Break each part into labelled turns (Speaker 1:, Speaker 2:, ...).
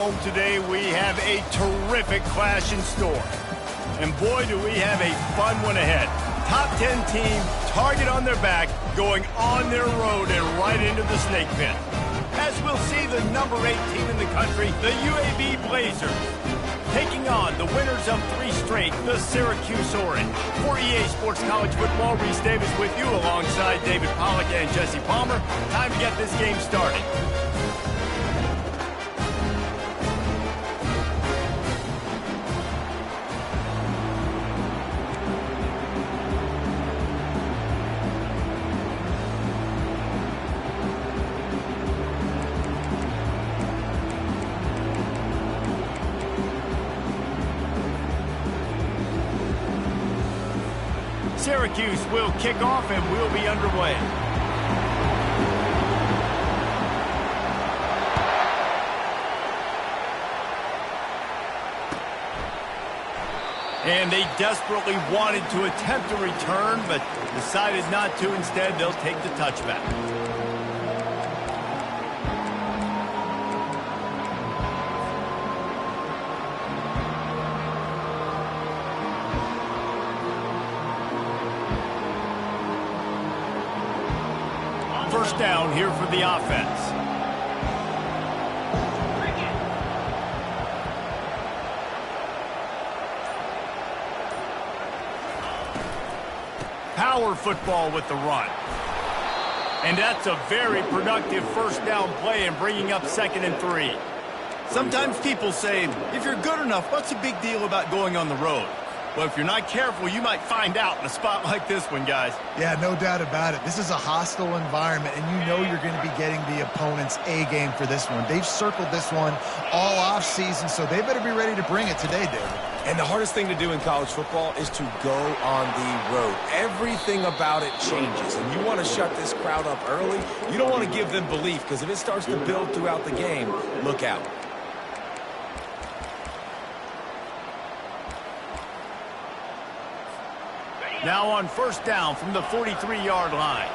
Speaker 1: Home today, we have a terrific clash in store. And boy, do we have a fun one ahead. Top 10 team, target on their back, going on their road and right into the snake pit. As we'll see the number 8 team in the country, the UAB Blazers, taking on the winners of 3 straight, the Syracuse Orange. For EA Sports College Football, Reese Davis with you alongside David Pollack and Jesse Palmer. Time to get this game started. Syracuse will kick off and we'll be underway. And they desperately wanted to attempt a return, but decided not to. Instead, they'll take the touchback. First down here for the offense. Power football with the run. And that's a very productive first down play and bringing up 2nd and 3. Sometimes people say, if you're good enough, what's the big deal about going on the road? Well, if you're not careful, you might find out in a spot like this one, guys.
Speaker 2: Yeah, no doubt about it. This is a hostile environment, and you know you're going to be getting the opponent's A-game for this one. They've circled this one all off-season, so they better be ready to bring it today, David.
Speaker 3: And the hardest thing to do in college football is to go on the road. Everything about it changes, and you want to shut this crowd up early. You don't want to give them belief, because if it starts to build throughout the game, look out.
Speaker 1: Now on first down from the 43-yard line.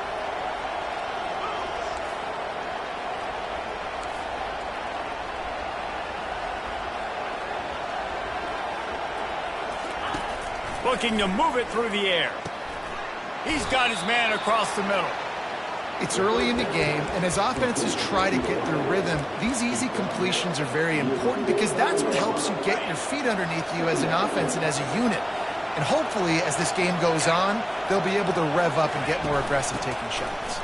Speaker 1: Looking to move it through the air. He's got his man across the middle.
Speaker 2: It's early in the game, and as offenses try to get their rhythm, these easy completions are very important because that's what helps you get your feet underneath you as an offense and as a unit. And hopefully, as this game goes on, they'll be able to rev up and get more aggressive taking shots.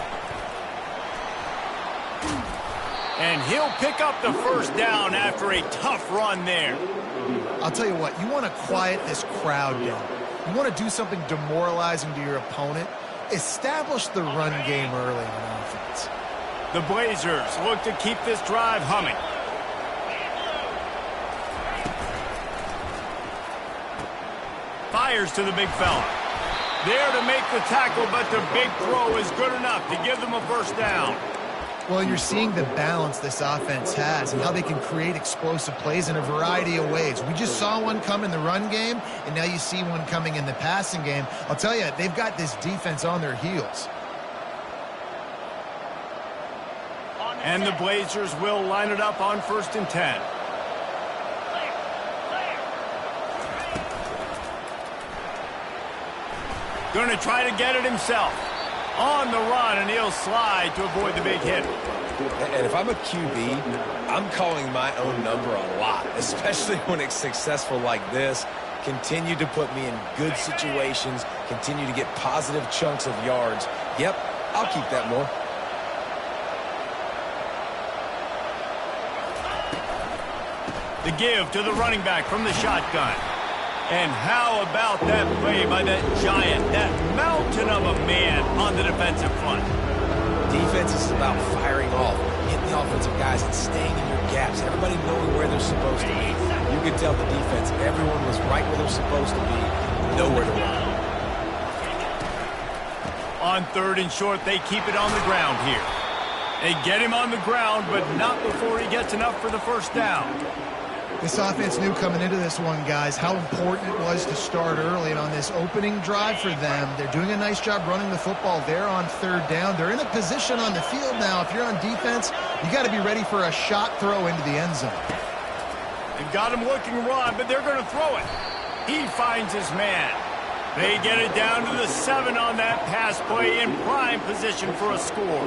Speaker 1: And he'll pick up the first down after a tough run there.
Speaker 2: I'll tell you what, you want to quiet this crowd down. You want to do something demoralizing to your opponent. Establish the run game early on offense.
Speaker 1: The Blazers look to keep this drive humming. Fires to the big fella. There to make the tackle, but the big throw is good enough to give them a first down.
Speaker 2: Well, you're seeing the balance this offense has and how they can create explosive plays in a variety of ways. We just saw one come in the run game, and now you see one coming in the passing game. I'll tell you, they've got this defense on their heels.
Speaker 1: And the Blazers will line it up on 1st and 10. Going to try to get it himself. On the run, and he'll slide to avoid the big hit.
Speaker 3: And if I'm a QB, I'm calling my own number a lot, especially when it's successful like this. Continue to put me in good situations, continue to get positive chunks of yards. Yep, I'll keep that more.
Speaker 1: The give to the running back from the shotgun. And how about that play by that giant, that mountain of a man on the defensive front?
Speaker 3: Defense is about firing off, hitting the offensive guys and staying in your gaps. Everybody knowing where they're supposed to be. You could tell the defense, everyone was right where they're supposed to be, nowhere to run.
Speaker 1: On 3rd and short, they keep it on the ground here. They get him on the ground, but not before he gets enough for the first down.
Speaker 2: This offense knew coming into this one, guys, how important it was to start early. And on this opening drive for them, they're doing a nice job running the football. They're on 3rd down. They're in a position on the field now. If you're on defense, you got to be ready for a shot throw into the end zone.
Speaker 1: They've got him looking run, but they're going to throw it. He finds his man. They get it down to the 7 on that pass play, in prime position for a score.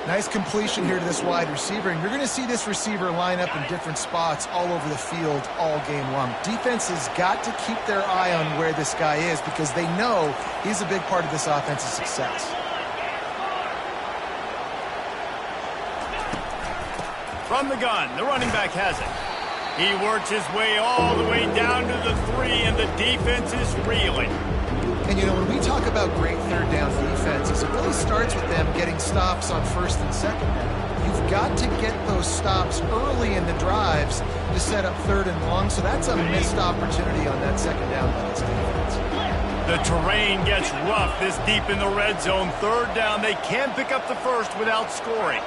Speaker 2: Nice completion here to this wide receiver, and you're going to see this receiver line up in different spots all over the field all game long. Defense has got to keep their eye on where this guy is because they know he's a big part of this offense's success.
Speaker 1: From the gun, the running back has it. He works his way all the way down to the 3, and the defense is reeling.
Speaker 2: And, you know, when we talk about great third down defenses, it really starts with them getting stops on first and second down. You've got to get those stops early in the drives to set up third and long, so that's a missed opportunity on that second down by this defense.
Speaker 1: The terrain gets rough this deep in the red zone. Third down, they can't pick up the first without scoring.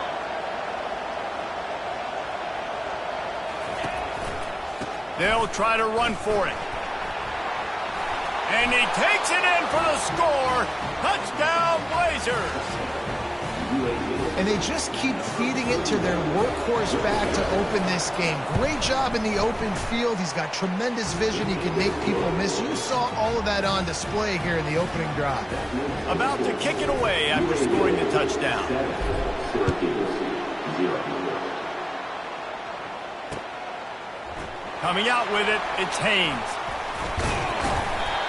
Speaker 1: They'll try to run for it. And he takes it in for the score. Touchdown, Blazers.
Speaker 2: And they just keep feeding it to their workhorse back to open this game. Great job in the open field. He's got tremendous vision. He can make people miss. You saw all of that on display here in the opening drive.
Speaker 1: About to kick it away after scoring the touchdown. Coming out with it, it's Haynes.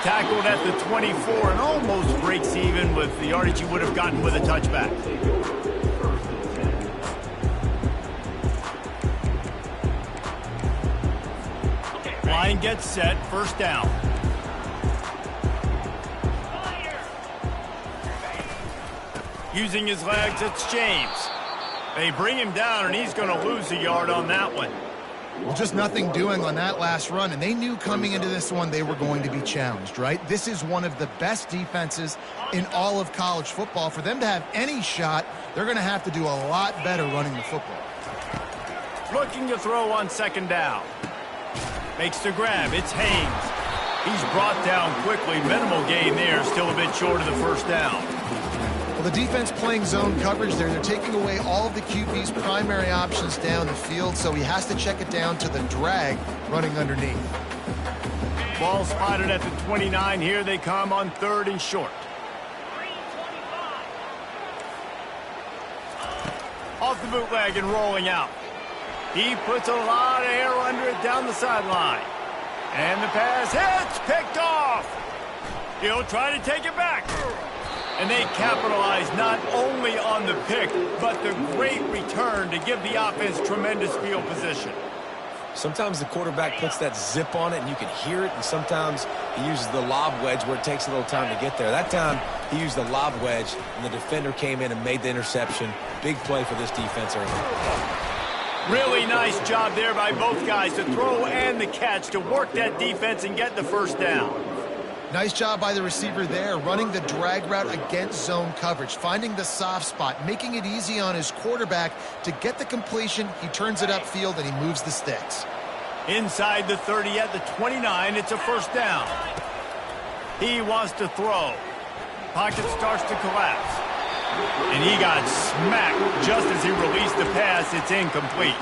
Speaker 1: Tackled at the 24 and almost breaks even with the yardage he would have gotten with a touchback. Line gets set, first down. Using his legs, it's James. They bring him down, and he's going to lose a yard on that one.
Speaker 2: Well, just nothing doing on that last run, and they knew coming into this one they were going to be challenged, right? This is one of the best defenses in all of college football. For them to have any shot, they're going to have to do a lot better running the football.
Speaker 1: Looking to throw on second down. Makes the grab. It's Haynes. He's brought down quickly. Minimal gain there. Still a bit short of the first down.
Speaker 2: Well, the defense playing zone coverage there. They're taking away all of the QB's primary options down the field, so he has to check it down to the drag running underneath.
Speaker 1: Ball spotted at the 29. Here they come on third and short. Off the bootleg and rolling out. He puts a lot of air under it down the sideline. And the pass hits, picked off. He'll try to take it back. And they capitalize not only on the pick, but the great return to give the offense tremendous field position.
Speaker 3: Sometimes the quarterback puts that zip on it and you can hear it, and sometimes he uses the lob wedge where it takes a little time to get there. That time he used the lob wedge and the defender came in and made the interception. Big play for this defense early.
Speaker 1: Really nice job there by both guys, the throw and the catch, to work that defense and get the first down.
Speaker 2: Nice job by the receiver there, running the drag route against zone coverage, finding the soft spot, making it easy on his quarterback to get the completion. He turns it upfield and he moves the sticks.
Speaker 1: Inside the 30 at the 29, it's a first down. He wants to throw. Pocket starts to collapse. And he got smacked just as he released the pass. It's incomplete.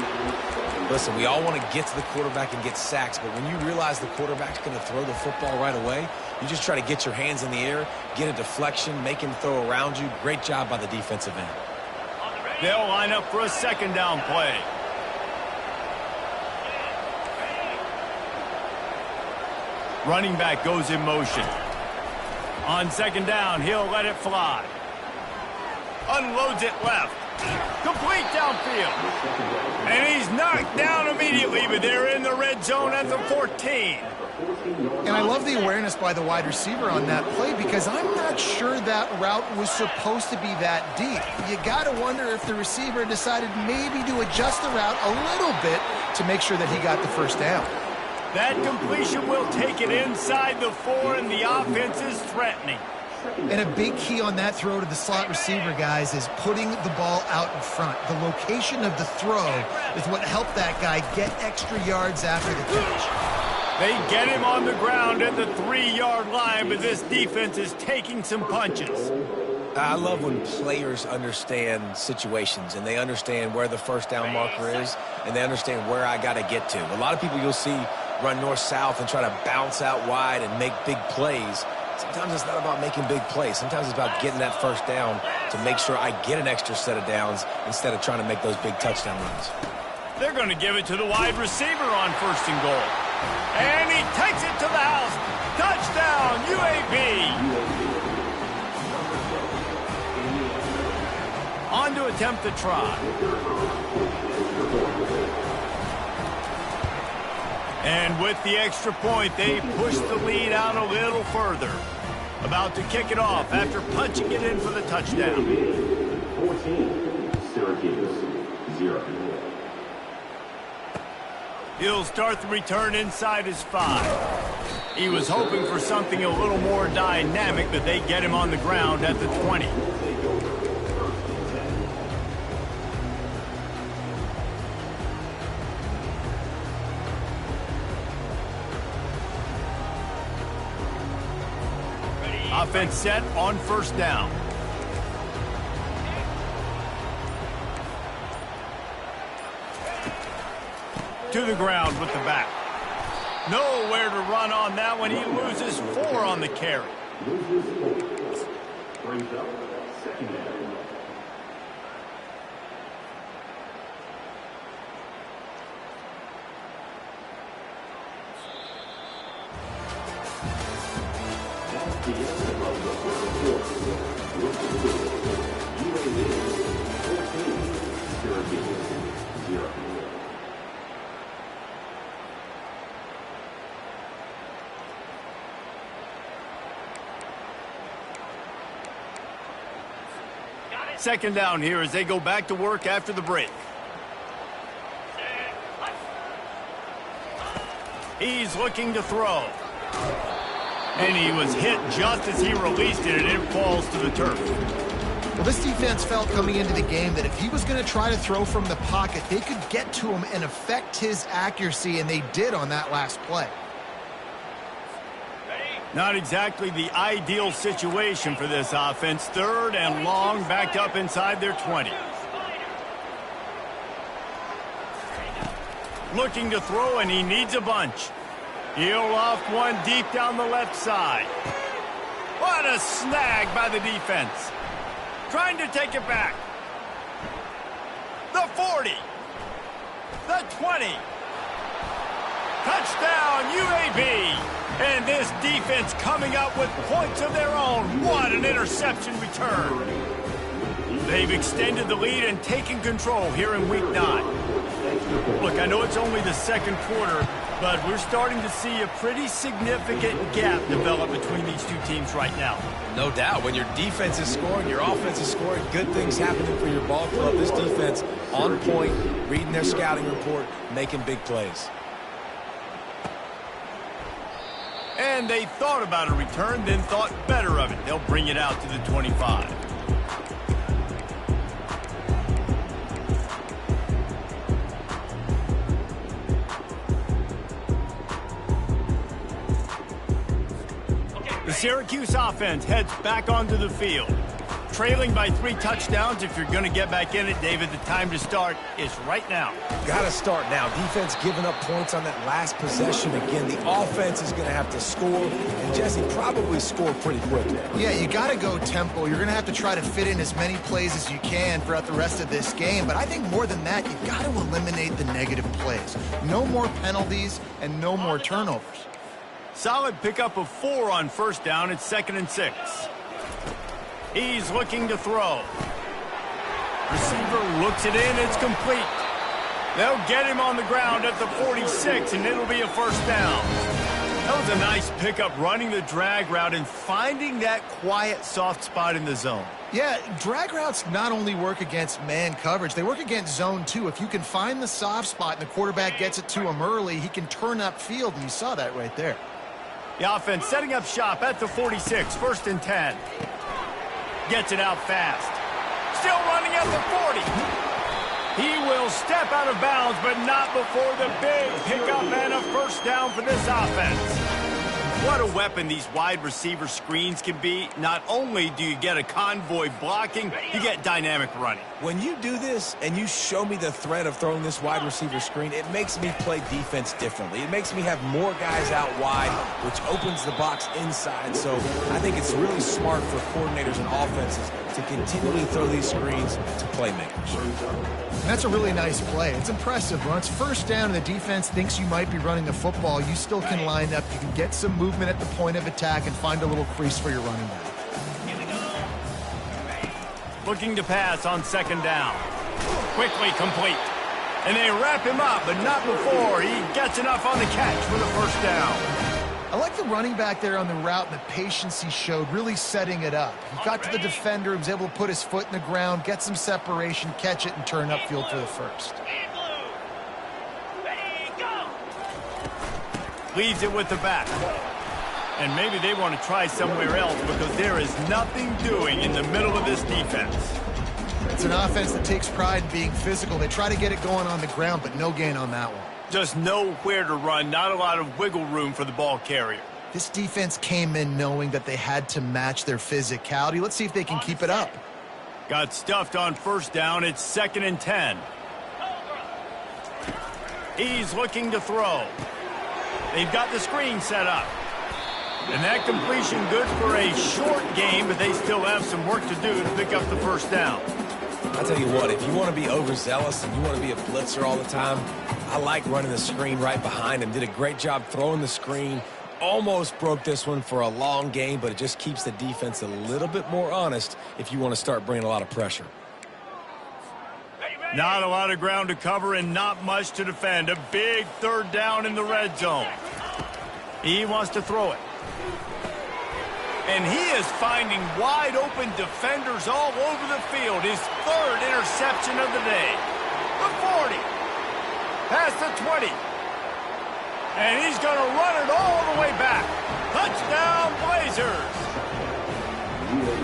Speaker 3: Listen, we all want to get to the quarterback and get sacks, but when you realize the quarterback's going to throw the football right away, you just try to get your hands in the air, get a deflection, make him throw around you. Great job by the defensive end.
Speaker 1: They'll line up for a second down play. Running back goes in motion. On second down, he'll let it fly. Unloads it left. Complete downfield. And he's knocked down immediately, but they're in the red zone at the 14.
Speaker 2: And I love the awareness by the wide receiver on that play, because I'm not sure that route was supposed to be that deep. You got to wonder if the receiver decided maybe to adjust the route a little bit to make sure that he got the first down.
Speaker 1: That completion will take it inside the 4, and the offense is threatening.
Speaker 2: And a big key on that throw to the slot receiver, guys, is putting the ball out in front. The location of the throw is what helped that guy get extra yards after the catch.
Speaker 1: They get him on the ground at the 3-yard line, but this defense is taking some punches.
Speaker 3: I love when players understand situations and they understand where the first down marker is and they understand where I got to get to. A lot of people you'll see run north-south and try to bounce out wide and make big plays. Sometimes it's not about making big plays. Sometimes it's about getting that first down to make sure I get an extra set of downs instead of trying to make those big touchdown runs.
Speaker 1: They're going to give it to the wide receiver on 1st and goal. And he takes it to the house. Touchdown, UAB. On to attempt the try. And with the extra point, they push the lead out a little further. About to kick it off after punching it in for the touchdown.
Speaker 4: 14, Syracuse, 0.
Speaker 1: He'll start the return inside his 5. He was hoping for something a little more dynamic, but they get him on the ground at the 20. Offense set on 1st down. To the ground with the back. Nowhere to run on that one. He loses 4 on the carry.
Speaker 4: Brings up 2nd down.
Speaker 1: Second down here as they go back to work after the break. He's looking to throw. And he was hit just as he released it, and it falls to the turf.
Speaker 2: Well, this defense felt coming into the game that if he was going to try to throw from the pocket, they could get to him and affect his accuracy, and they did on that last play.
Speaker 1: Not exactly the ideal situation for this offense. 3rd and long, backed up inside their 20. Looking to throw, and he needs a bunch. He'll loft one deep down the left side. What a snag by the defense. Trying to take it back. The 40. The 20. Touchdown, UAB. And this defense coming up with points of their own. What an interception return. They've extended the lead and taken control here in Week 9. Look, I know it's only the 2nd quarter, but we're starting to see a pretty significant gap develop between these two teams right now.
Speaker 3: No doubt. When your defense is scoring, your offense is scoring, good things happening for your ball club. This defense on point, reading their scouting report, making big plays.
Speaker 1: And they thought about a return, then thought better of it. They'll bring it out to the 25. The Syracuse offense heads back onto the field. Trailing by 3 touchdowns. If you're going to get back in it, David, the time to start is right now.
Speaker 3: Got to start now. Defense giving up points on that last possession. Again, the offense is going to have to score, and Jesse probably score pretty quickly.
Speaker 2: Yeah, you got to go tempo. You're going to have to try to fit in as many plays as you can throughout the rest of this game. But I think more than that, you've got to eliminate the negative plays. No more penalties and no more turnovers.
Speaker 1: Solid pickup of 4 on 1st down. It's 2nd and 6. He's looking to throw. Receiver looks it in. It's complete. They'll get him on the ground at the 46, and it'll be a 1st down. That was a nice pickup, running the drag route and finding that quiet, soft spot in the zone.
Speaker 2: Yeah, drag routes not only work against man coverage, they work against zone too. If you can find the soft spot and the quarterback gets it to him early, he can turn upfield, and you saw that right there.
Speaker 1: The offense setting up shop at the 46, 1st and 10. Gets it out fast. Still running at the 40. He will step out of bounds, but not before the big pickup and a 1st down for this offense. What a weapon these wide receiver screens can be. Not only do you get a convoy blocking, you get dynamic running.
Speaker 3: When you do this and you show me the threat of throwing this wide receiver screen, it makes me play defense differently. It makes me have more guys out wide, which opens the box inside. So I think it's really smart for coordinators and offenses to continually throw these screens to playmakers.
Speaker 2: That's a really nice play. It's impressive. When it's first down and the defense thinks you might be running the football, you still can line up. You can get some movement at the point of attack and find a little crease for your running back.
Speaker 1: Looking to pass on second down. Quickly complete. And they wrap him up, but not before he gets enough on the catch for the first down.
Speaker 2: I like the running back there on the route and the patience he showed, really setting it up. He got to the defender, he was able to put his foot in the ground, get some separation, catch it, and turn upfield for the first.
Speaker 1: Leaves it with the back. And maybe they want to try somewhere else because there is nothing doing in the middle of this defense.
Speaker 2: It's an offense that takes pride in being physical. They try to get it going on the ground, but no gain on that one.
Speaker 1: Just nowhere to run, not a lot of wiggle room for the ball carrier.
Speaker 2: This defense came in knowing that they had to match their physicality. Let's see if they can keep it up.
Speaker 1: Got stuffed on first down. It's 2nd and 10. He's looking to throw. They've got the screen set up. And that completion good for a short game, but they still have some work to do to pick up the first down.
Speaker 3: I'll tell you what, if you want to be overzealous and you want to be a blitzer all the time, I like running the screen right behind him. Did a great job throwing the screen. Almost broke this one for a long game, but it just keeps the defense a little bit more honest if you want to start bringing a lot of pressure.
Speaker 1: Not a lot of ground to cover and not much to defend. A big third down in the red zone. He wants to throw it. And he is finding wide open defenders all over the field. His 3rd interception of the day. The 40. Past the 20. And he's going to run it all the way back. Touchdown, Blazers.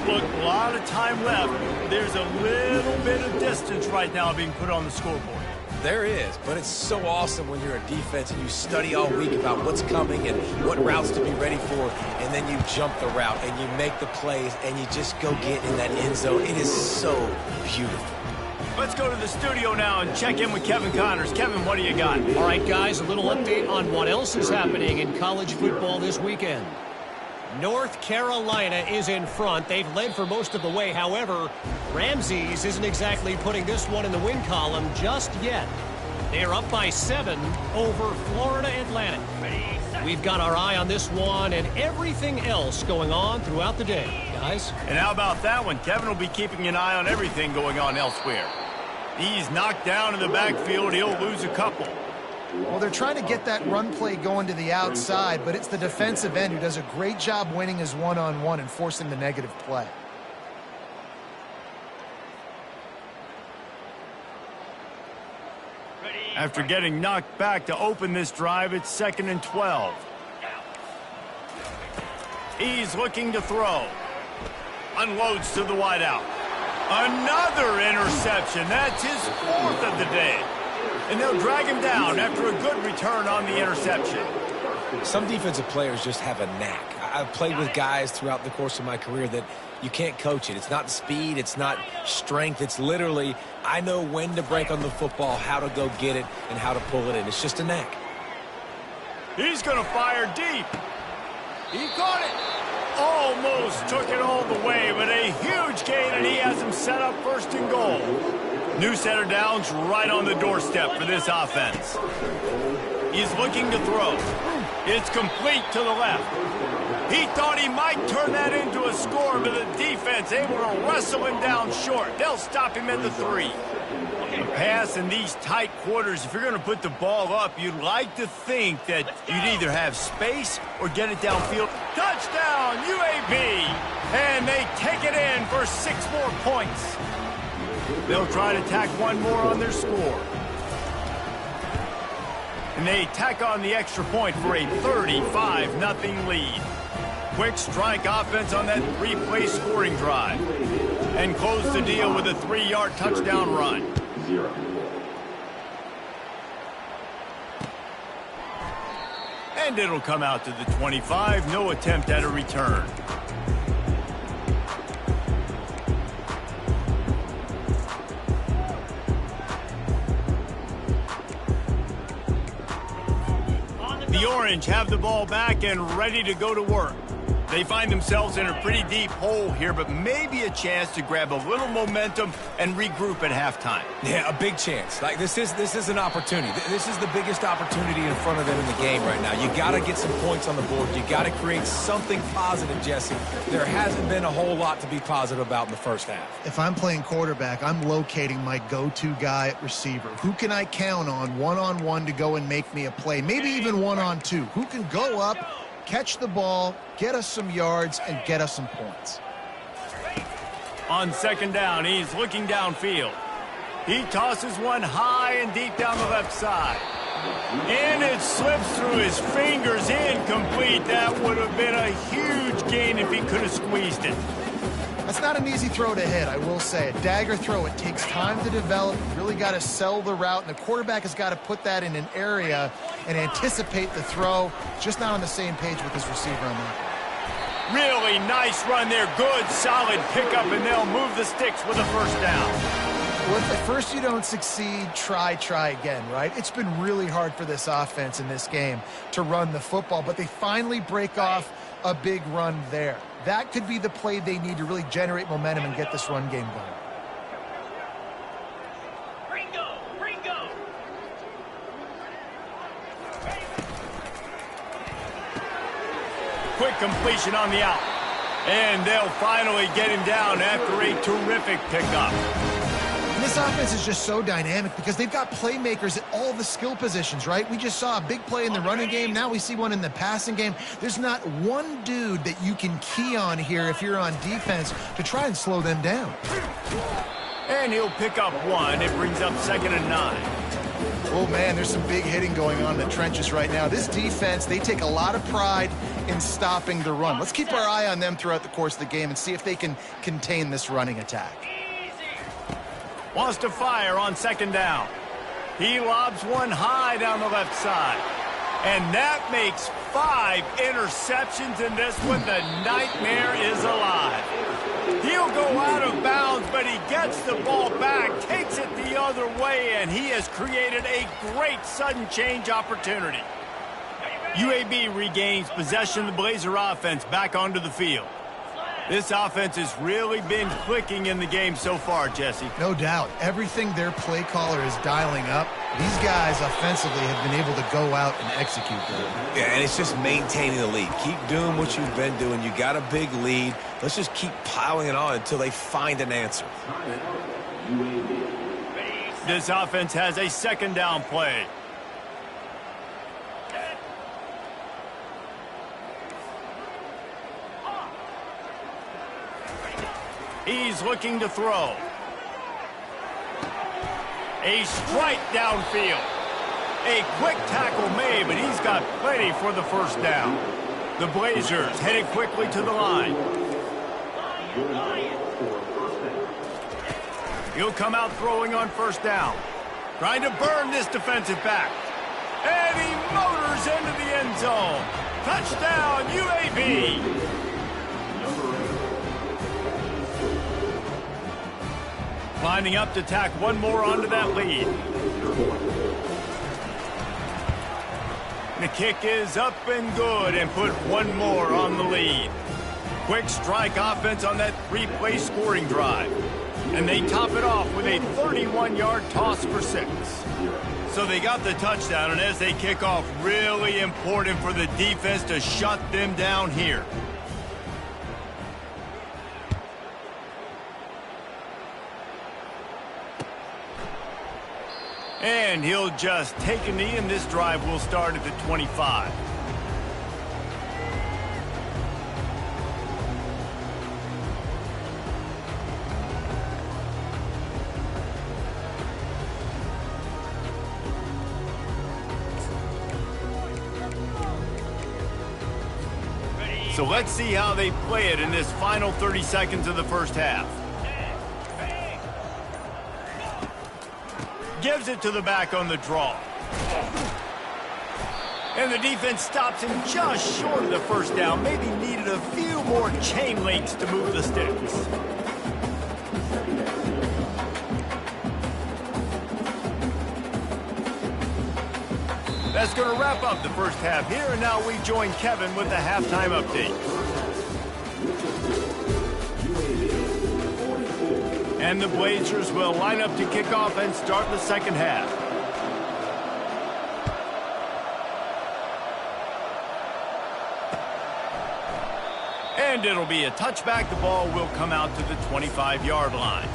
Speaker 1: Look, a lot of time left. There's a little bit of distance right now being put on the scoreboard.
Speaker 3: There is, but it's so awesome when you're a defense and you study all week about what's coming and what routes to be ready for, and then you jump the route and you make the plays and you just go get in that end zone. It is so beautiful.
Speaker 1: Let's go to the studio now and check in with Kevin Connors. Kevin, what do you got?
Speaker 5: All right, guys, a little update on what else is happening in college football this weekend. North Carolina is in front. They've led for most of the way. However, Ramses isn't exactly putting this one in the win column just yet. They're up by 7 over Florida Atlantic. We've got our eye on this one and everything else going on throughout the day, guys.
Speaker 1: And how about that one? Kevin will be keeping an eye on everything going on elsewhere. He's knocked down in the backfield. He'll lose a couple.
Speaker 2: Well, they're trying to get that run play going to the outside, but it's the defensive end who does a great job winning his one-on-one and forcing the negative play.
Speaker 1: After getting knocked back to open this drive, it's 2nd and 12. He's looking to throw. Unloads to the wideout. Another interception. That's his 4th of the day. And they'll drag him down after a good return on the interception.
Speaker 3: Some defensive players just have a knack. I've played with guys throughout the course of my career that you can't coach it. It's not speed. It's not strength. It's literally, I know when to break on the football, how to go get it, and how to pull it in. It's just a knack.
Speaker 1: He's going to fire deep. He caught it. Almost took it all the way, but a huge gain, and he has him set up 1st and goal. New set of downs right on the doorstep for this offense. He's looking to throw. It's complete to the left. He thought he might turn that into a score, but the defense able to wrestle him down short. They'll stop him at the 3. A pass in these tight quarters, if you're going to put the ball up, you'd like to think that you'd either have space or get it downfield. Touchdown, UAB! And they take it in for 6 more points. They'll try to tack one more on their score. And they tack on the extra point for a 35-0 lead. Quick strike offense on that 3-play scoring drive. And close the deal with a 3-yard touchdown run.
Speaker 4: 0.
Speaker 1: And it'll come out to the 25. No attempt at a return. The Orange have the ball back and ready to go to work. They find themselves in a pretty deep hole here, but maybe a chance to grab a little momentum and regroup at halftime.
Speaker 3: Yeah, a big chance. Like this is an opportunity. This is the biggest opportunity in front of them in the game right now. You got to get some points on the board. You got to create something positive, Jesse. There hasn't been a whole lot to be positive about in the first half.
Speaker 2: If I'm playing quarterback, I'm locating my go-to guy at receiver. Who can I count on one-on-one to go and make me a play? Maybe even one-on-two. Who can go up, catch the ball, get us some yards, and get us some points.
Speaker 1: On second down, he's looking downfield. He tosses one high and deep down the left side. And it slips through his fingers, incomplete. That would have been a huge gain if he could have squeezed it.
Speaker 2: That's not an easy throw to hit, I will say. A dagger throw, it takes time to develop. You really got to sell the route, and the quarterback has got to put that in an area and anticipate the throw. Just not on the same page with his receiver on that.
Speaker 1: Really nice run there. Good, solid pickup, and they'll move the sticks with a first down.
Speaker 2: Well, if at first you don't succeed, try again, right? It's been really hard for this offense in this game to run the football, but they finally break off a big run there. That could be the play they need to really generate momentum and get this run game going.
Speaker 1: Quick completion on the out. And they'll finally get him down after a terrific pickup.
Speaker 2: And this offense is just so dynamic because they've got playmakers at all the skill positions, right? We just saw a big play in the running game. Now we see one in the passing game. There's not one dude that you can key on here if you're on defense to try and slow them down.
Speaker 1: And he'll pick up one. It brings up 2nd and 9.
Speaker 2: Oh, man, there's some big hitting going on in the trenches right now. This defense, they take a lot of pride in stopping the run. Let's keep our eye on them throughout the course of the game and see if they can contain this running attack.
Speaker 1: Wants to fire on 2nd down. He lobs one high down the left side. And that makes 5 interceptions in this one. The nightmare is alive. He'll go out of bounds, but he gets the ball back, takes it the other way, and he has created a great sudden change opportunity. UAB regains possession of the Blazer offense back onto the field. This offense has really been clicking in the game so far, Jesse.
Speaker 2: No doubt. Everything their play caller is dialing up, these guys offensively have been able to go out and execute them.
Speaker 3: Yeah, and it's just maintaining the lead. Keep doing what you've been doing. You got a big lead. Let's just keep piling it on until they find an answer.
Speaker 1: This offense has a 2nd down play. He's looking to throw. A strike downfield. A quick tackle made, but he's got plenty for the first down. The Blazers headed quickly to the line. He'll come out throwing on 1st down. Trying to burn this defensive back. And he motors into the end zone. Touchdown, UAB. Lining up to tack one more onto that lead. The kick is up and good and put one more on the lead. Quick strike offense on that 3-play scoring drive. And they top it off with a 31-yard toss for 6. So they got the touchdown, and as they kick off, really important for the defense to shut them down here. And he'll just take a knee, and this drive will start at the 25. So let's see how they play it in this final 30 seconds of the first half. Gives it to the back on the draw. And the defense stops him just short of the first down. Maybe needed a few more chain links to move the sticks. That's going to wrap up the first half here, and now we join Kevin with the halftime update. And the Blazers will line up to kick off and start the second half. And it'll be a touchback. The ball will come out to the 25-yard line.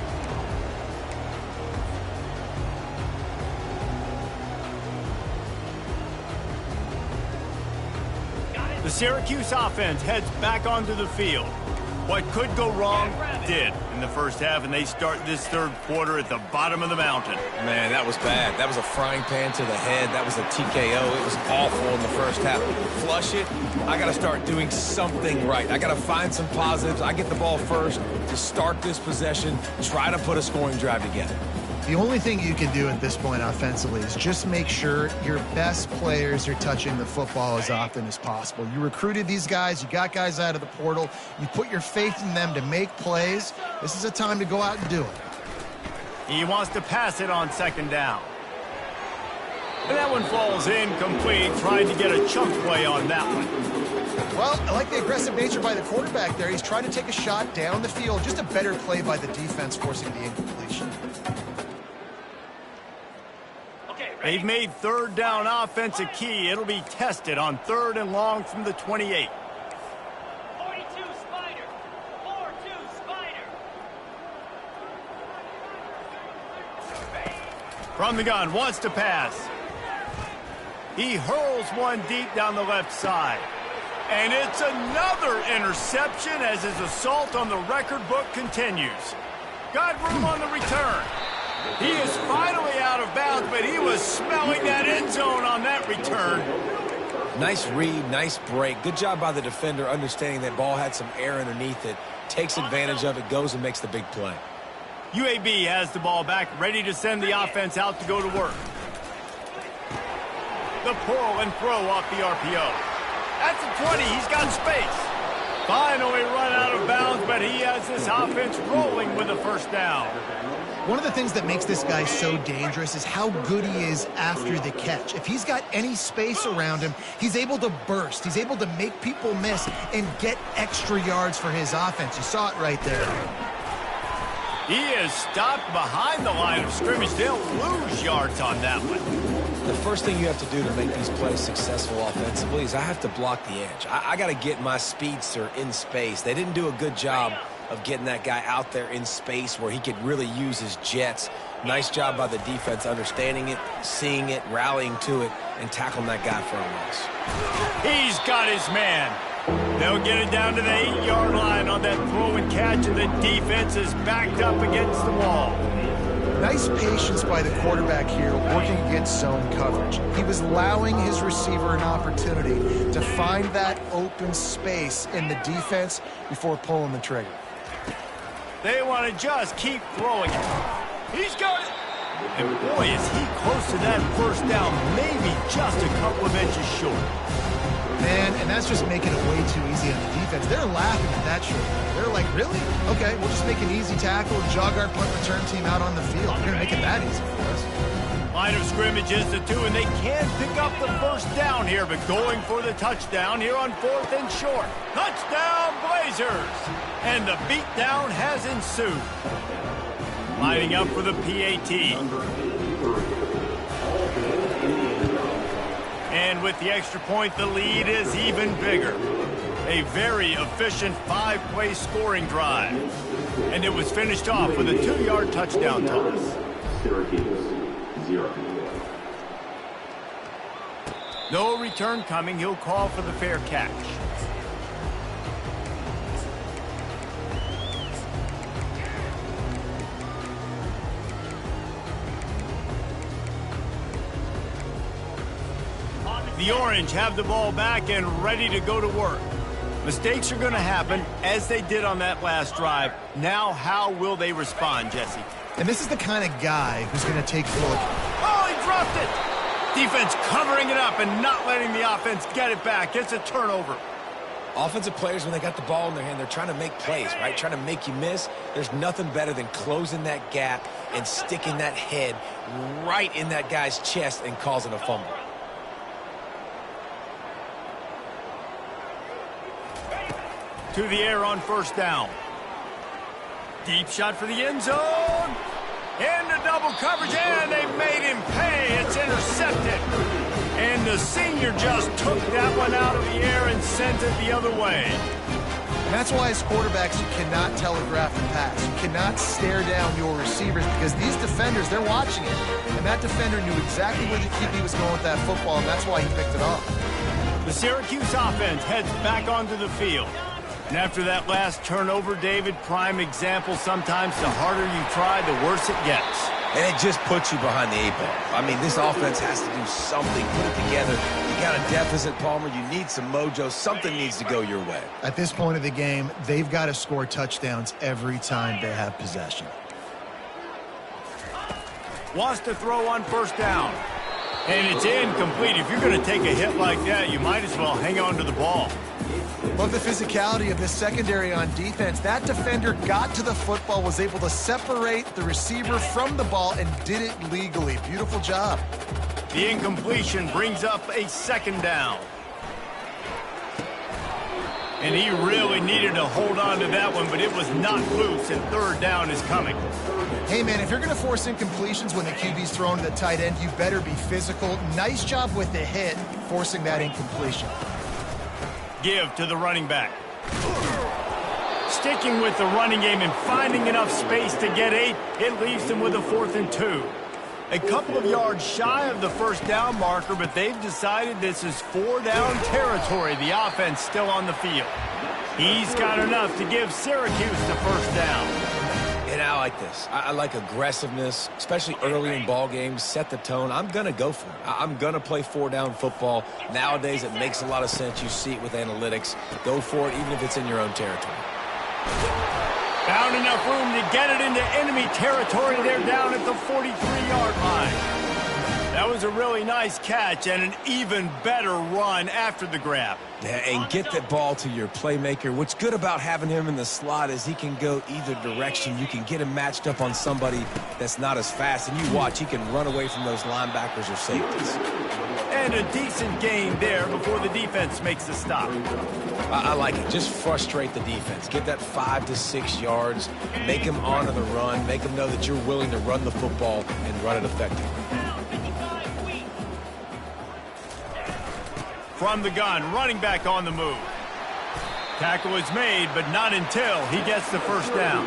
Speaker 1: The Syracuse offense heads back onto the field. What could go wrong did in the first half, and they start this third quarter at the bottom of the mountain.
Speaker 3: Man, that was bad. That was a frying pan to the head. That was a TKO. It was awful in the first half. Flush it. I got to start doing something right. I got to find some positives. I get the ball first to start this possession, try to put a scoring drive together.
Speaker 2: The only thing you can do at this point offensively is just make sure your best players are touching the football as often as possible. You recruited these guys. You got guys out of the portal. You put your faith in them to make plays. This is a time to go out and do it.
Speaker 1: He wants to pass it on second down. And that one falls incomplete. Tried to get a chunk play on that one.
Speaker 2: Well, I like the aggressive nature by the quarterback there. He's trying to take a shot down the field. Just a better play by the defense forcing the incompletion.
Speaker 1: They've made third down offense a key. It'll be tested on third and long from the 28.
Speaker 6: 42 Spider. 4-2 Spider.
Speaker 1: From the gun, wants to pass. He hurls one deep down the left side. And it's another interception as his assault on the record book continues. Got room on the return. He is finally out of bounds, but he was smelling that end zone on that return.
Speaker 3: Nice read, nice break. Good job by the defender understanding that ball had some air underneath it. Takes advantage of it, goes and makes the big play.
Speaker 1: UAB has the ball back, ready to send the offense out to go to work. The pull and throw off the RPO. That's a 20. He's got space. Finally run out of bounds, but he has this offense rolling with a first down.
Speaker 2: One of the things that makes this guy so dangerous is how good he is after the catch. If he's got any space around him, he's able to burst. He's able to make people miss and get extra yards for his offense. You saw it right there.
Speaker 1: He is stopped behind the line of scrimmage. They'll lose yards on that one.
Speaker 3: The first thing you have to do to make these plays successful offensively is I have to block the edge. I got to get my speedster in space. They didn't do a good job of getting that guy out there in space where he could really use his jets. Nice job by the defense understanding it, seeing it, rallying to it, and tackling that guy for a loss.
Speaker 1: He's got his man. They'll get it down to the 8-yard line on that throw and catch, and the defense is backed up against the wall.
Speaker 2: Nice patience by the quarterback here, working against zone coverage. He was allowing his receiver an opportunity to find that open space in the defense before pulling the trigger.
Speaker 1: They want to just keep throwing it. He's got it. And boy, is he close to that first down, maybe just a couple of inches short.
Speaker 2: Man, and that's just making it way too easy on the defense. They're laughing at that short. They're like, really? Okay, we'll just make an easy tackle and jog our punt return team out on the field. We're going to make it that easy for us.
Speaker 1: Line of scrimmage is the 2, and they can pick up the first down here, but going for the touchdown here on 4th and short. Touchdown, Blazers! And the beatdown has ensued. Lining up for the PAT. And with the extra point, the lead is even bigger. A very efficient 5-play scoring drive. And it was finished off with a 2-yard touchdown toss.
Speaker 4: Syracuse, 0.
Speaker 1: No return coming. He'll call for the fair catch. The Orange have the ball back and ready to go to work. Mistakes are going to happen, as they did on that last drive. Now, how will they respond, Jesse?
Speaker 2: And this is the kind of guy who's going to take a look.
Speaker 1: Oh, he dropped it! Defense covering it up and not letting the offense get it back. It's a turnover.
Speaker 3: Offensive players, when they got the ball in their hand, they're trying to make plays, right? Trying to make you miss. There's nothing better than closing that gap and sticking that head right in that guy's chest and causing a fumble.
Speaker 1: To the air on first down. Deep shot for the end zone. Into double coverage, and they made him pay. It's intercepted. And the senior just took that one out of the air and sent it the other way.
Speaker 2: And that's why as quarterbacks, you cannot telegraph the pass. You cannot stare down your receivers because these defenders, they're watching it. And that defender knew exactly where the QB was going with that football, and that's why he picked it off.
Speaker 1: The Syracuse offense heads back onto the field. And after that last turnover, David, prime example, sometimes the harder you try, the worse it gets.
Speaker 3: And it just puts you behind the 8-ball. I mean, this offense has to do something. Put it together. You got a deficit, Palmer. You need some mojo. Something needs to go your way.
Speaker 2: At this point of the game, they've got to score touchdowns every time they have possession.
Speaker 1: Wants to throw on first down. And it's incomplete. If you're going to take a hit like that, you might as well hang on to the ball.
Speaker 2: Love the physicality of this secondary on defense. That defender got to the football, was able to separate the receiver from the ball, and did it legally. Beautiful job.
Speaker 1: The incompletion brings up a second down. And he really needed to hold on to that one, but it was not loose, and third down is coming.
Speaker 2: Hey, man, if you're going to force incompletions when the QB's thrown to the tight end, you better be physical. Nice job with the hit, forcing that incompletion.
Speaker 1: Give to the running back. Sticking with the running game and finding enough space to get 8, it leaves them with a 4th and 2. A couple of yards shy of the first down marker, but they've decided this is 4-down territory. The offense still on the field. He's got enough to give Syracuse the first down.
Speaker 3: And I like this. I like aggressiveness, especially early in ball games. Set the tone. I'm going to go for it. I'm going to play 4-down football. Nowadays, it makes a lot of sense. You see it with analytics. Go for it, even if it's in your own territory.
Speaker 1: Found enough room to get it into enemy territory. They're down at the 43-yard line. That was a really nice catch and an even better run after the grab.
Speaker 3: Yeah, and get that ball to your playmaker. What's good about having him in the slot is he can go either direction. You can get him matched up on somebody that's not as fast, and you watch, he can run away from those linebackers or safeties.
Speaker 1: And a decent gain there before the defense makes the stop.
Speaker 3: I like it. Just frustrate the defense. Get that 5 to 6 yards. Make them honor the run. Make them know that you're willing to run the football and run it effectively.
Speaker 1: From the gun, running back on the move. Tackle is made, but not until he gets the first down.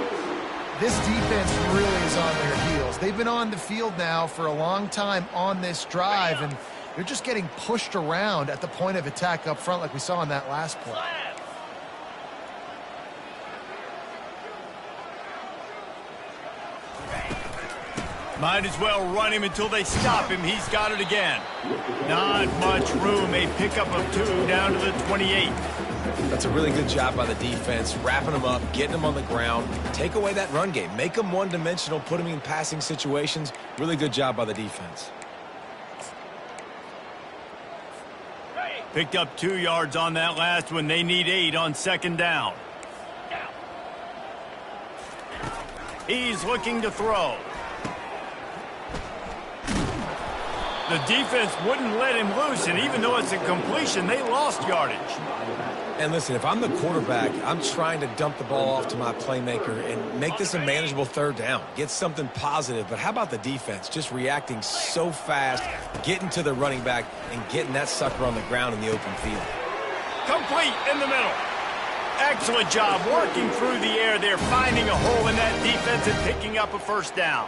Speaker 2: This defense really is on their heels. They've been on the field now for a long time on this drive, and they're just getting pushed around at the point of attack up front like we saw in that last play.
Speaker 1: Might as well run him until they stop him. He's got it again. Not much room. A pickup of 2 down to the 28.
Speaker 3: That's a really good job by the defense, wrapping them up, getting them on the ground. Take away that run game. Make them one-dimensional, put them in passing situations. Really good job by the defense.
Speaker 1: Picked up 2 yards on that last one. They need 8 on second down. He's looking to throw. The defense wouldn't let him loose, and even though it's a completion, they lost yardage.
Speaker 3: And listen, if I'm the quarterback, I'm trying to dump the ball off to my playmaker and make this a manageable third down. Get something positive. But how about the defense? Just reacting so fast, getting to the running back, and getting that sucker on the ground in the open field.
Speaker 1: Complete in the middle. Excellent job working through the air there, finding a hole in that defense and picking up a first down.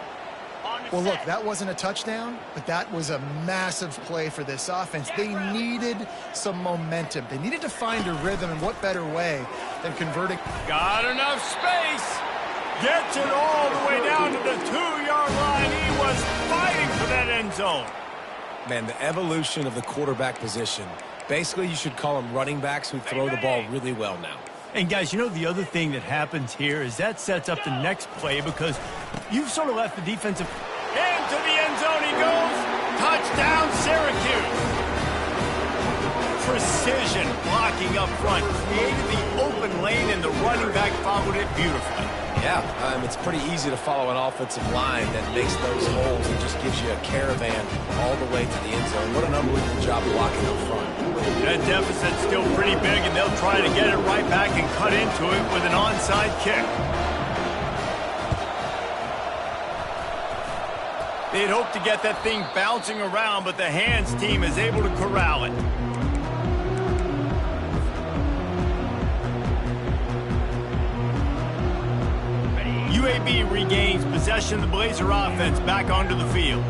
Speaker 2: Well, look, that wasn't a touchdown, but that was a massive play for this offense. They needed some momentum. They needed to find a rhythm, and what better way than converting.
Speaker 1: Got enough space. Gets it all the way down to the 2-yard line. He was fighting for that end zone.
Speaker 3: Man, the evolution of the quarterback position. Basically, you should call them running backs who throw the ball really well now.
Speaker 1: And, guys, you know the other thing that happens here is that sets up the next play because you've sort of left the defensive. Into the end zone he goes. Touchdown, Syracuse. Precision blocking up front created the open lane, and the running back followed it beautifully.
Speaker 3: Yeah, it's pretty easy to follow an offensive line that makes those holes and just gives you a caravan all the way to the end zone. What an unbelievable job blocking up front.
Speaker 1: That deficit's still pretty big, and they'll try to get it right back and cut into it with an onside kick. They'd hoped to get that thing bouncing around, but the hands team is able to corral it. UAB regains possession of the Blazer offense back onto the field.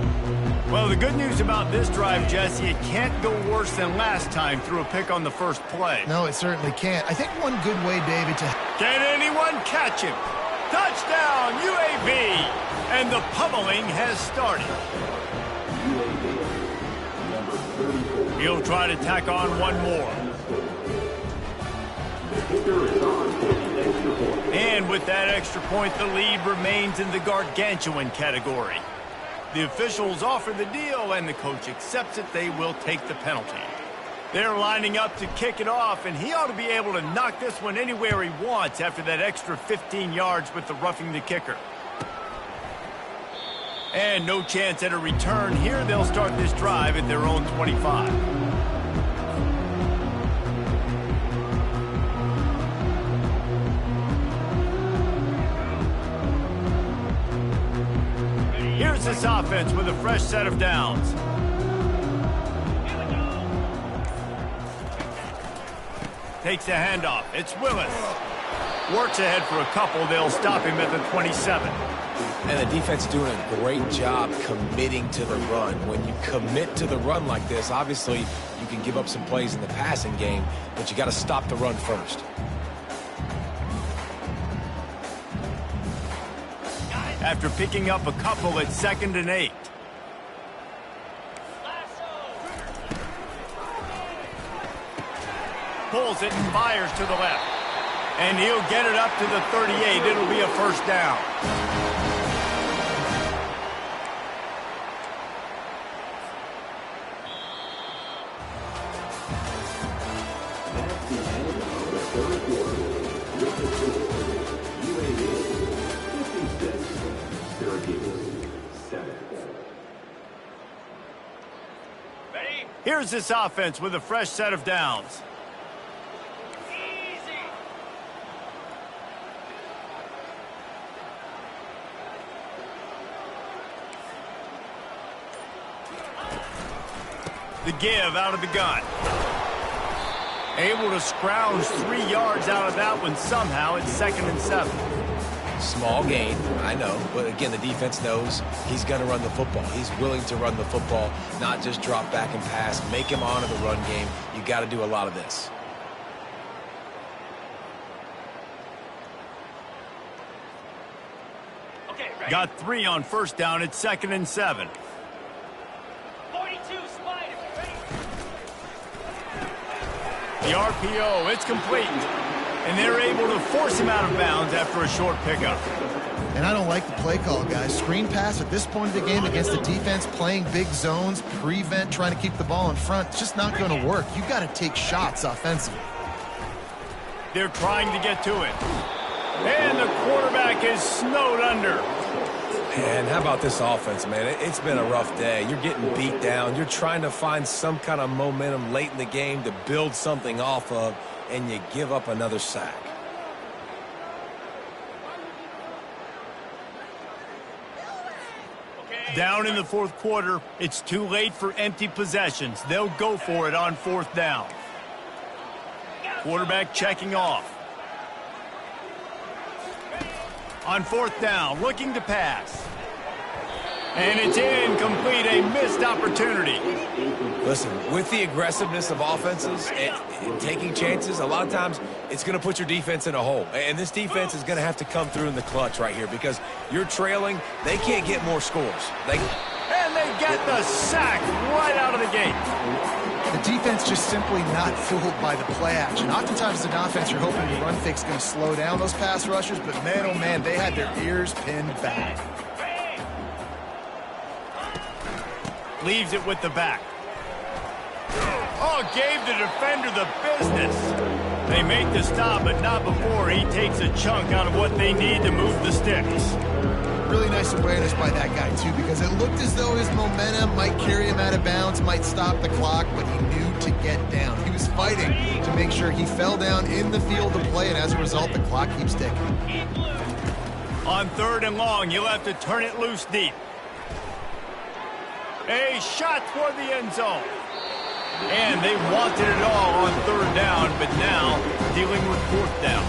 Speaker 1: Well, the good news about this drive, Jesse, it can't go worse than last time through a pick on the first play.
Speaker 2: No, it certainly can't. I think one good way, David, to...
Speaker 1: Can anyone catch him? Touchdown, UAB! And the pummeling has started. He'll try to tack on one more. And with that extra point, the lead remains in the gargantuan category. The officials offer the deal, and the coach accepts it. They will take the penalty. They're lining up to kick it off, and he ought to be able to knock this one anywhere he wants after that extra 15 yards with the roughing the kicker. And no chance at a return here. They'll start this drive at their own 25. Here's this offense with a fresh set of downs. Takes the handoff. It's Willis. Works ahead for a couple. They'll stop him at the 27.
Speaker 3: And the defense doing a great job committing to the run. When you commit to the run like this, obviously you can give up some plays in the passing game, but you got to stop the run first.
Speaker 1: After picking up a couple at 2nd and 8. Pulls it and fires to the left. And he'll get it up to the 38. It'll be a first down. Here's this offense with a fresh set of downs. The give out of the gun. Able to scrounge 3 yards out of that one somehow. It's 2nd and 7.
Speaker 3: Small gain, I know, but again, the defense knows he's going to run the football. He's willing to run the football, not just drop back and pass, make him honor the run game. You got to do a lot of this.
Speaker 6: Okay, ready.
Speaker 1: Got 3 on first down. It's 2nd and 7.
Speaker 6: 42 Spider. Ready.
Speaker 1: The RPO, it's complete. And they're able to force him out of bounds after a short pickup.
Speaker 2: And I don't like the play call, guys. Screen pass at this point of the game against the defense, playing big zones, prevent, trying to keep the ball in front. It's just not going to work. You got to take shots offensively.
Speaker 1: They're trying to get to it. And the quarterback is snowed under.
Speaker 3: And how about this offense, man? It's been a rough day. You're getting beat down. You're trying to find some kind of momentum late in the game to build something off of, and you give up another sack.
Speaker 1: Down in the 4th quarter, it's too late for empty possessions. They'll go for it on 4th down. Quarterback checking off. On 4th down, looking to pass. And it's incomplete, a missed opportunity.
Speaker 3: Listen, with the aggressiveness of offenses and taking chances, a lot of times it's going to put your defense in a hole. And this defense is going to have to come through in the clutch right here because you're trailing. They can't get more scores.
Speaker 1: And they get the sack right out of the gate.
Speaker 2: The defense just simply not fooled by the play action. Oftentimes as an offense, you're hoping the run fake's going to slow down those pass rushers, but man, oh man, they had their ears pinned back.
Speaker 1: Leaves it with the back. Oh, gave the defender the business. They make the stop, but not before he takes a chunk out of what they need to move the sticks.
Speaker 2: Really nice awareness by that guy, too, because it looked as though his momentum might carry him out of bounds, might stop the clock, but he knew to get down. He was fighting to make sure he fell down in the field to play, and as a result, the clock keeps ticking.
Speaker 1: On 3rd and long, you'll have to turn it loose deep. A shot toward the end zone. And they wanted it all on 3rd down, but now dealing with 4th down.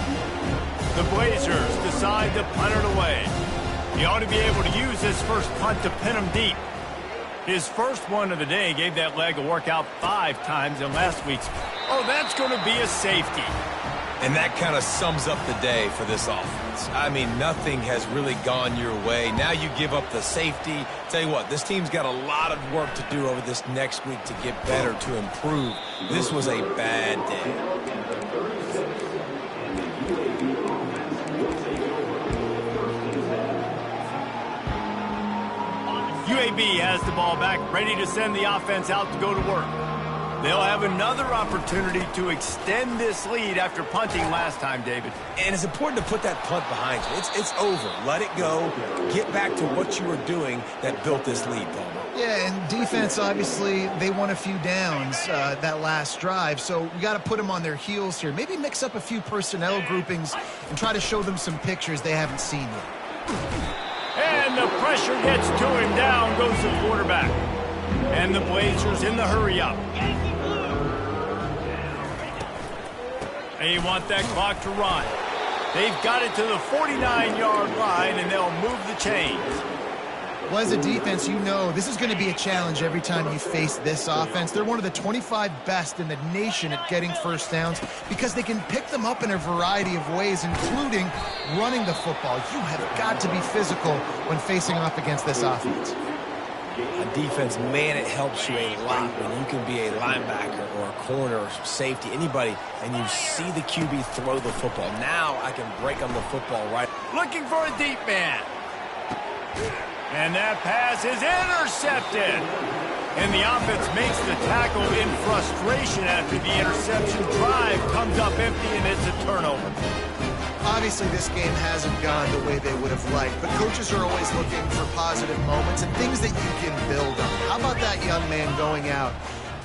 Speaker 1: The Blazers decide to punt it away. He ought to be able to use his first punt to pin him deep. His first one of the day gave that leg a workout 5 times in last week's. Oh, that's going to be a safety.
Speaker 3: And that kind of sums up the day for this offense. I mean, nothing has really gone your way. Now you give up the safety. Tell you what, this team's got a lot of work to do over this next week to get better, to improve. This was a bad day.
Speaker 1: UAB has the ball back, ready to send the offense out to go to work. They'll have another opportunity to extend this lead after punting last time, David.
Speaker 3: And it's important to put that punt behind you. It's over. Let it go. Get back to what you were doing that built this lead, Palmer.
Speaker 2: Yeah, and defense, obviously, they won a few downs that last drive, so we got to put them on their heels here. Maybe mix up a few personnel groupings and try to show them some pictures they haven't seen yet.
Speaker 1: And the pressure gets to him. Down goes the quarterback. And the Blazers in the hurry-up. They want that clock to run. They've got it to the 49-yard line, and they'll move the chains.
Speaker 2: Well, as a defense, you know this is going to be a challenge every time you face this offense. They're one of the 25 best in the nation at getting first downs because they can pick them up in a variety of ways, including running the football. You have got to be physical when facing off against this offense.
Speaker 3: On defense, man, it helps you a lot when you can be a linebacker or a corner or safety, anybody, and you see the QB throw the football. Now I can break on the football right.
Speaker 1: Looking for a deep man. And that pass is intercepted. And the offense makes the tackle in frustration after the interception. Drive comes up empty, and it's a turnover.
Speaker 2: Obviously, this game hasn't gone the way they would have liked, but coaches are always looking for positive moments and things that you can build on. How about that young man going out,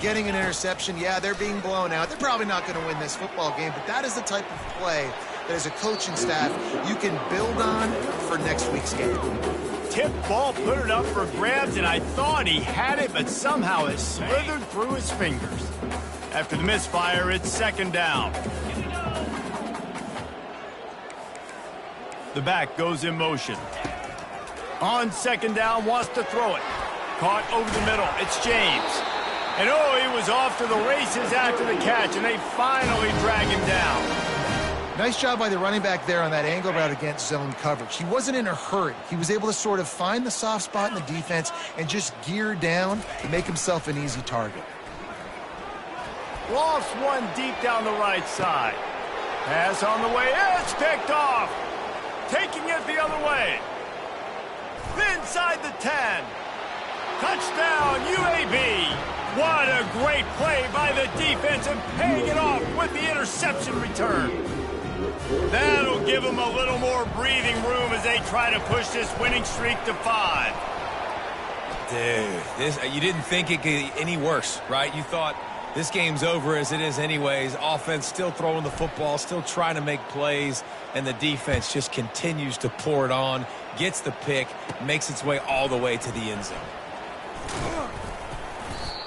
Speaker 2: getting an interception? Yeah, they're being blown out. They're probably not going to win this football game, but that is the type of play that as a coaching staff you can build on for next week's game.
Speaker 1: Tip ball, put it up for grabs, and I thought he had it, but somehow it slithered through his fingers. After the misfire, it's 2nd down. The back goes in motion. On 2nd down, wants to throw it. Caught over the middle. It's James. And oh, he was off to the races after the catch, and they finally drag him down.
Speaker 2: Nice job by the running back there on that angle route against zone coverage. He wasn't in a hurry. He was able to sort of find the soft spot in the defense and just gear down and make himself an easy target.
Speaker 1: Lost one deep down the right side. Pass on the way. It's picked off. Taking it the other way. Inside the 10. Touchdown, UAB. What a great play by the defense and paying it off with the interception return. That'll give them a little more breathing room as they try to push this winning streak to 5.
Speaker 3: Dude, you didn't think it could get any worse, right? You thought this game's over as it is anyways. Offense still throwing the football, still trying to make plays, and the defense just continues to pour it on, gets the pick, makes its way all the way to the end zone.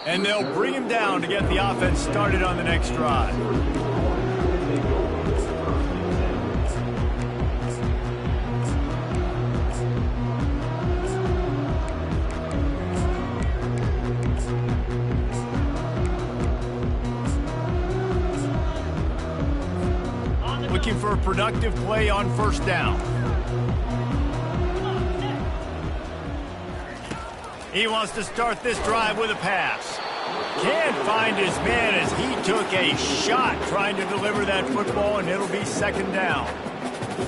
Speaker 1: And they'll bring him down to get the offense started on the next drive. Looking for a productive play on 1st down. He wants to start this drive with a pass. Can't find his man as he took a shot trying to deliver that football, and it'll be 2nd down.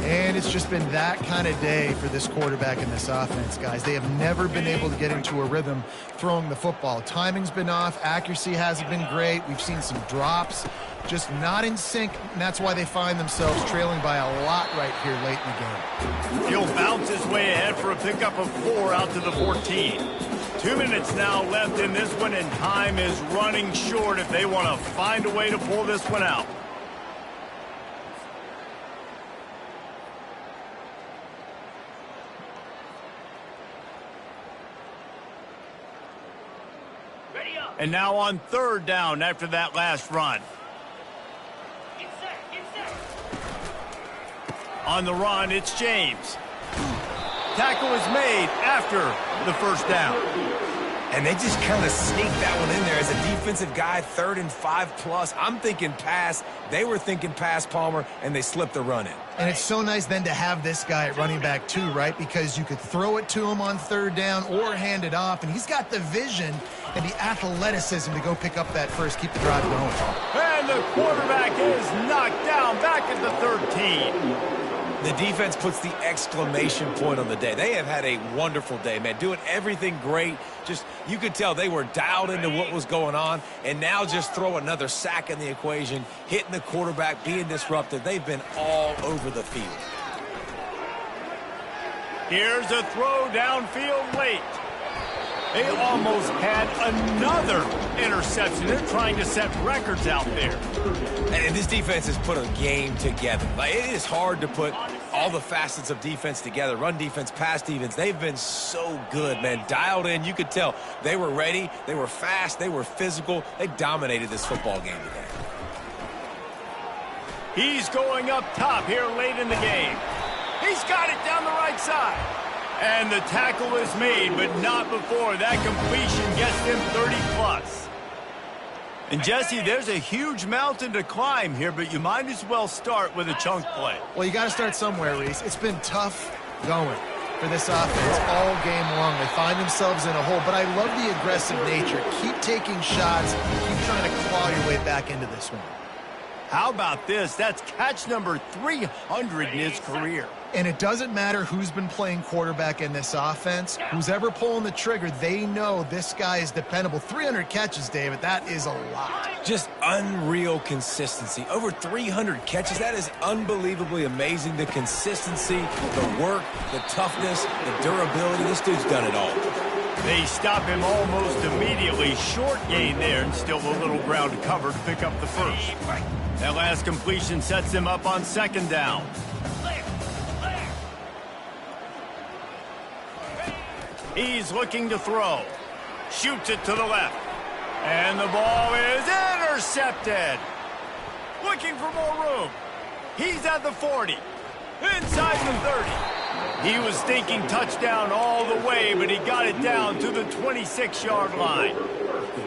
Speaker 2: And it's just been that kind of day for this quarterback and this offense, guys. They have never been able to get into a rhythm throwing the football. Timing's been off. Accuracy hasn't been great. We've seen some drops, just not in sync, and that's why they find themselves trailing by a lot right here late in the game.
Speaker 1: He'll bounce his way ahead for a pickup of 4 out to the 14. 2 minutes now left in this one, and time is running short if they want to find a way to pull this one out. And now on 3rd down after that last run.
Speaker 6: Get set, get set.
Speaker 1: On the run, it's James. Tackle is made after the 1st down.
Speaker 3: And they just kind of sneaked that one in there as a defensive guy, 3rd and 5+. I'm thinking pass. They were thinking pass, Palmer, and they slipped the run in.
Speaker 2: And it's so nice then to have this guy at running back too, right? Because you could throw it to him on 3rd down or hand it off, and he's got the vision and the athleticism to go pick up that first, keep the drive going.
Speaker 1: And the quarterback is knocked down back at the 13.
Speaker 3: The defense puts the exclamation point on the day. They have had a wonderful day, man, doing everything great. Just, you could tell they were dialed into what was going on, and now just throw another sack in the equation, hitting the quarterback, being disruptive. They've been all over the field.
Speaker 1: Here's a throw downfield late. They almost had another interception. They're trying to set records out there.
Speaker 3: And this defense has put a game together. Like, it is hard to put all the facets of defense together. Run defense, pass defense. They've been so good, man. Dialed in. You could tell they were ready. They were fast. They were physical. They dominated this football game today.
Speaker 1: He's going up top here late in the game. He's got it down the right side. And the tackle is made, but not before that completion gets him 30+. And Jesse, there's a huge mountain to climb here, but you might as well start with a chunk play.
Speaker 2: Well, you got to start somewhere, Reese. It's been tough going for this offense all game long. They find themselves in a hole, but I love the aggressive nature. Keep taking shots. Keep trying to claw your way back into this one.
Speaker 1: How about this? That's catch number 300 in his career.
Speaker 2: And it doesn't matter who's been playing quarterback in this offense. Who's ever pulling the trigger, they know this guy is dependable. 300 catches, David, that is a lot.
Speaker 3: Just unreal consistency. Over 300 catches. That is unbelievably amazing. The consistency, the work, the toughness, the durability. This dude's done it all.
Speaker 1: They stop him almost immediately. Short gain there, and still a little ground to cover to pick up the first. That last completion sets him up on 2nd down. He's looking to throw. Shoots it to the left. And the ball is intercepted. Looking for more room. He's at the 40. Inside the 30. He was thinking touchdown all the way, but he got it down to the 26-yard line.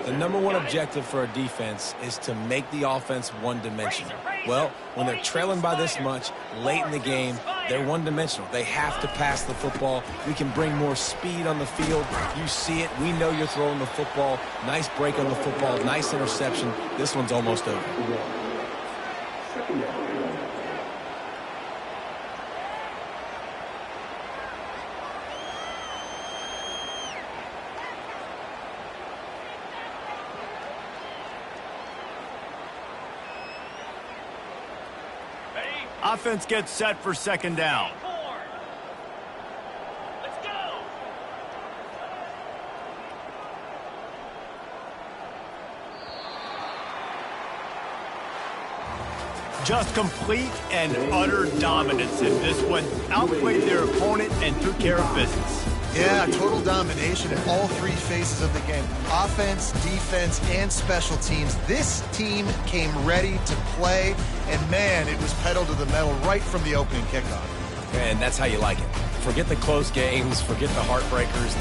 Speaker 3: The #1 objective for a defense is to make the offense one-dimensional. Well, when they're trailing by this much late in the game, they're one-dimensional. They have to pass the football. We can bring more speed on the field. You see it. We know you're throwing the football. Nice break on the football. Nice interception. This one's almost over.
Speaker 1: Offense gets set for 2nd down.
Speaker 6: Let's go.
Speaker 1: Just complete and utter dominance in this one. Outplayed their opponent and took care of business.
Speaker 2: Yeah, total domination in all 3 phases of the game. Offense, defense, and special teams. This team came ready to play, and man, it was pedal to the metal right from the opening kickoff.
Speaker 3: And that's how you like it. Forget the close games, forget the heartbreakers,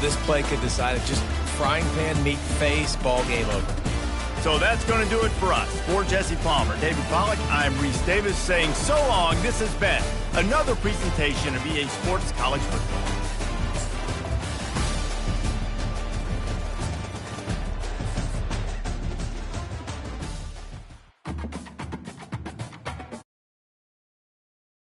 Speaker 3: this play could decide it. Just frying pan, meat face, ball game over.
Speaker 1: So that's going to do it for us. For Jesse Palmer, David Pollack, I'm Reese Davis saying so long. This has been another presentation of EA Sports College Football.